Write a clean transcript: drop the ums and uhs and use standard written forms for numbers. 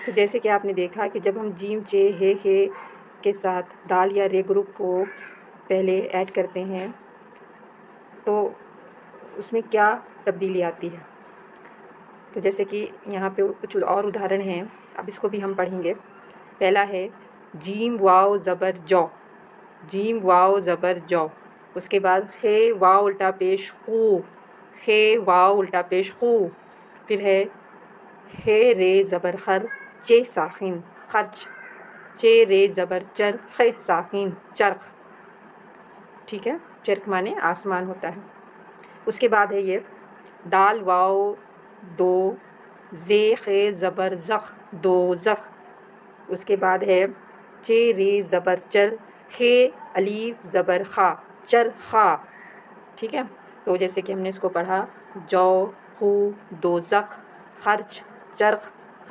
तो जैसे कि आपने देखा कि जब हम जीम चे हे के साथ दाल या रे ग्रुप को पहले ऐड करते हैं तो उसमें क्या तब्दीली आती है। तो जैसे कि यहाँ पे कुछ और उदाहरण हैं, अब इसको भी हम पढ़ेंगे। पहला है जीम वाव ज़बर जौ, जीम वाव ज़बर जौ। उसके बाद खे वाव उल्टा पेश खू, खे वाव उल्टा पेश खू। फिर है हे रे ज़बर खर चे साखिन खर्च, चे रे ज़बर चर खे साखिन चरख। ठीक है, चरख माने आसमान होता है। उसके बाद है ये दाल वाव दो जे खे ज़बर ज़ख दो ज़ख। उसके बाद है चे रे ज़बर चर खे अलीफ ज़बर खा चर खा। ठीक है, तो जैसे कि हमने इसको पढ़ा जौ हु दो ज़ख खर्च चरख